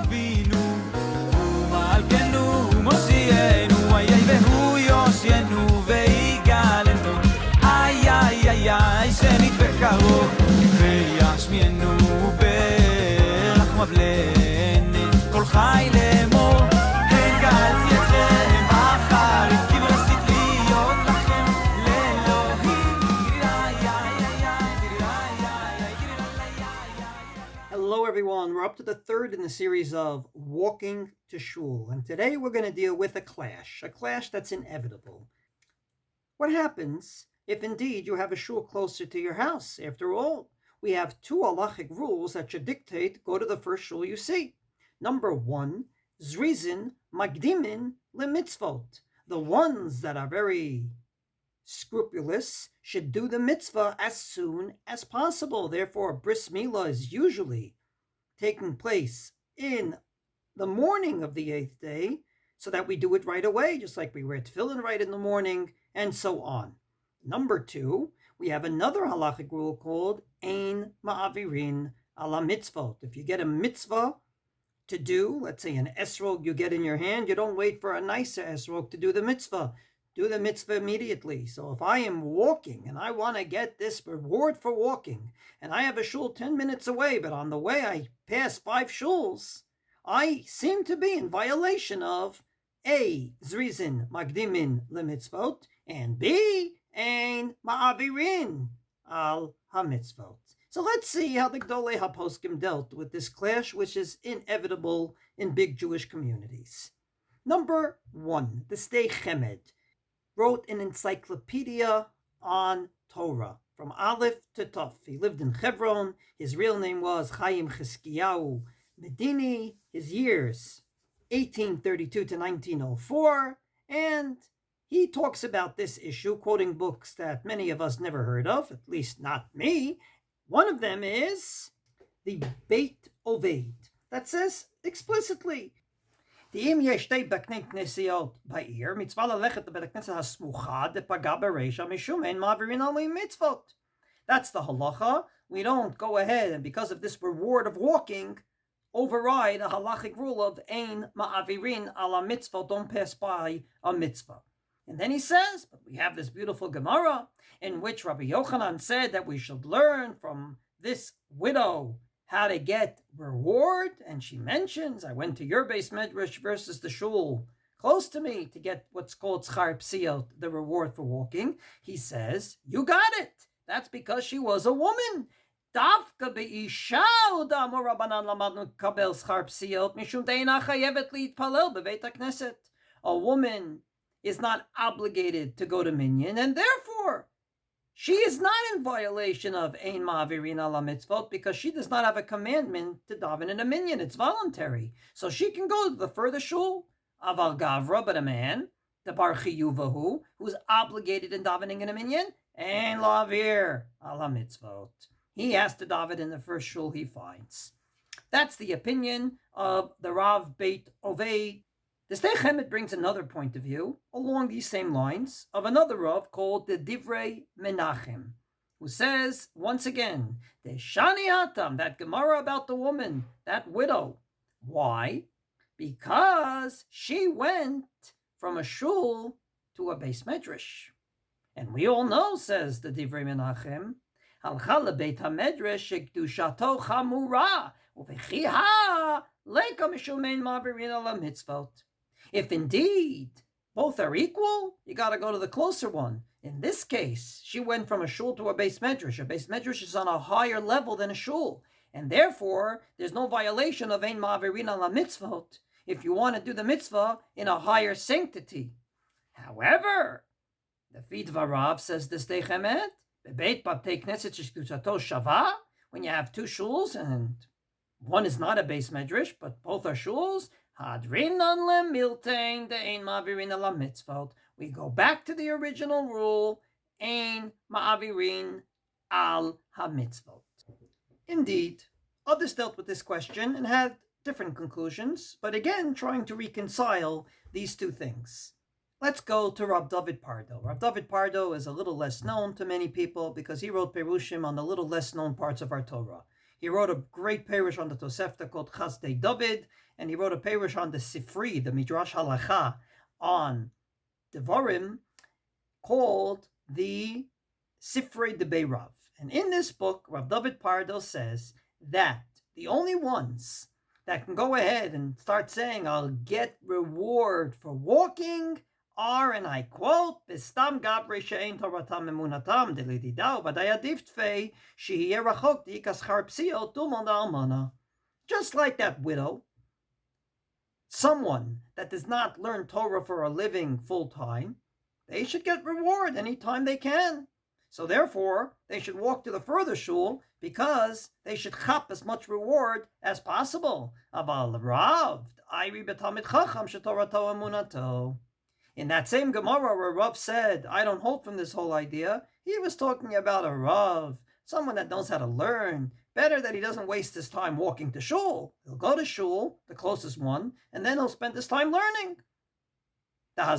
אבינו, הוא מלכנו, הוא מושיענו, איי והוא יושיענו ויגאלנו, איי איי איי איי שנדבק קרוב וישמיענו ברחמה בלענן כל חי לאמור הגלתי אתכם אחרית כברסית להיות לכם לאלוהים. Hello everyone, we're up to the third in the series of Walking to Shul, and today we're going to deal with a clash that's inevitable. What happens if indeed you have a shul closer to your house? After all, we have two halachik rules that should dictate go to the first shul you see. Number one, zrizen makdimin lemitzvot. The ones that are very scrupulous should do the mitzvah as soon as possible. Therefore, bris milah is usually taking place in the morning of the 8th day, so that we do it right away, just like we wear tefillin right in the morning, and so on. Number two, we have another halachic rule called ein ma'avirin ala mitzvot. If you get a mitzvah to do, let's say an esrog you get in your hand, you don't wait for a nicer esrog to do the mitzvah. Do the mitzvah immediately. So if I am walking and I want to get this reward for walking, and I have a shul 10 minutes away, but on the way I pass 5 shuls, I seem to be in violation of A, zrizin makdimin lemitzvot, and B, ein ma'avirin al hamitzvot. So let's see how the Gdolei HaPoskim dealt with this clash, which is inevitable in big Jewish communities. Number one, the Sdei Chemed wrote an encyclopedia on Torah, from Aleph to Tov. He lived in Hebron. His real name was Chaim Chizkiyahu Medini. His years, 1832 to 1904. And he talks about this issue, quoting books that many of us never heard of, at least not me. One of them is the Beit Oved, that says explicitly, אם יש שתי בתי כנסיות בעיר, מצווה ללכת לבית הכנסת הסמוכה דפגע ברישא משום אין מעבירין עליהם מצוות. That's the halacha. We don't go ahead and because of this reward of walking, override a halachic rule of ein ma'avirin ala mitzvah, don't pass by a mitzvah. And then he says, but we have this beautiful Gemara in which Rabbi Yochanan said that we should learn from this widow how to get reward, and she mentions, I went to your base medrash versus the shul close to me to get what's called scruplous, the reward for walking. He says, you got it. That's because she was a woman. Dafka be'isha udamu rabbanan lamadnu kabel scruplous mishum de'ina chayevet li'tpalel beveit hakneset. A woman is not obligated to go to minyan, and therefore she is not in violation of ein ma'avirin ala mitzvot because she does not have a commandment to daven in a minyan. It's voluntary. So she can go to the further shul, aval gavra, but a man, the bar chiyuvahu, who's obligated in davening in a minyan, ein la'avir ala mitzvot. He has to daven in the first shul he finds. That's the opinion of the Rav Beit Oved. The Sdei Chemed brings another point of view along these same lines of another Rav called the Divrei Menachem, who says, once again, the Shani Atam, that Gemara about the woman, that widow. Why? Because she went from a shul to a beis medrash. And we all know, says the Divrei Menachem, Halcha lebeit ha-medrash shekdushato chamura, uvechiha leka mishum ein ma'avirin ala mitzvot. If indeed both are equal, you got to go to the closer one. In this case, she went from a shul to a beis medrash. A beis medrash is on a higher level than a shul, and therefore there's no violation of ein ma'avirin ala mitzvot if you want to do the mitzvah in a higher sanctity. However, the Fidva Rav says this Sdei Chemed, bebeit batei knesset shekdushato shava, when you have two shuls and one is not a beis medrash but both are shuls, Hadrinan lemiltein de'ein ma'avirin ala mitzvot. We go back to the original rule, ein ma'avirin al ha-mitzvot. Indeed, others dealt with this question and had different conclusions, but again, trying to reconcile these two things. Let's go to Rav David Pardo. Rav David Pardo is a little less known to many people because he wrote Perushim on the little less known parts of our Torah. He wrote a great perush on the Tosefta called Chazdei David, and he wrote a perush on the Sifri, the Midrash Halacha, on Devarim, called the Sifrei Debei Rav. And in this book, Rav David Pardo says that the only ones that can go ahead and start saying, I'll get reward for walking, are, and I quote, Bistam Gabre She'ein Toratam Emunatam Delididau Vadayadif Tfei Shehiyeh Rachok Dikas Charpsio Tumon Almana. Just like that widow, someone that does not learn Torah for a living full time, they should get reward anytime they can. So therefore, they should walk to the further shul because they should chap as much reward as possible. Aval Rav, Ayri betamid chacham shetorato emunato. In that same Gemara where Rav said, I don't hold from this whole idea, he was talking about a Rav, someone that knows how to learn. Better that he doesn't waste his time walking to shul. He'll go to shul, the closest one, and then he'll spend his time learning. Better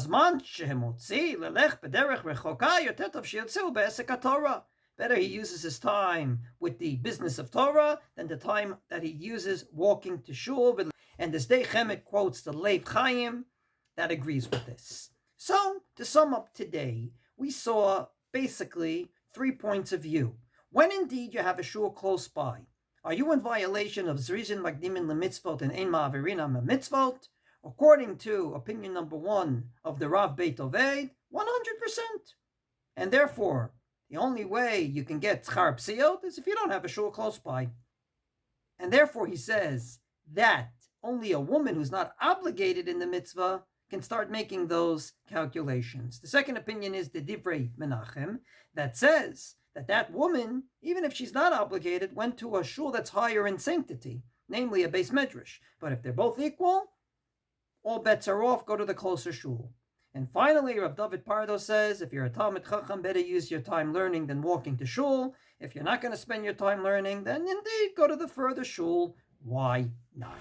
he uses his time with the business of Torah than the time that he uses walking to shul. And this day Chemet quotes the Lev Chaim that agrees with this. So, to sum up today, we saw basically 3 points of view. When indeed you have a shul close by, are you in violation of zrisin, makdimin, lמצוות, and ein מעבירין mitzvot? According to opinion number 1 of the Rav Beit Oved, 100%. And therefore, the only way you can get scruplous is if you don't have a shul close by. And therefore he says that only a woman who's not obligated in the mitzvah can start making those calculations. The second opinion is the Divrei Menachem, that says that woman, even if she's not obligated, went to a shul that's higher in sanctity, namely a beis medrash. But if they're both equal, all bets are off, go to the closer shul. And finally, Rav David Pardo says, if you're a Talmid Chacham, better use your time learning than walking to shul. If you're not going to spend your time learning, then indeed go to the further shul. Why not?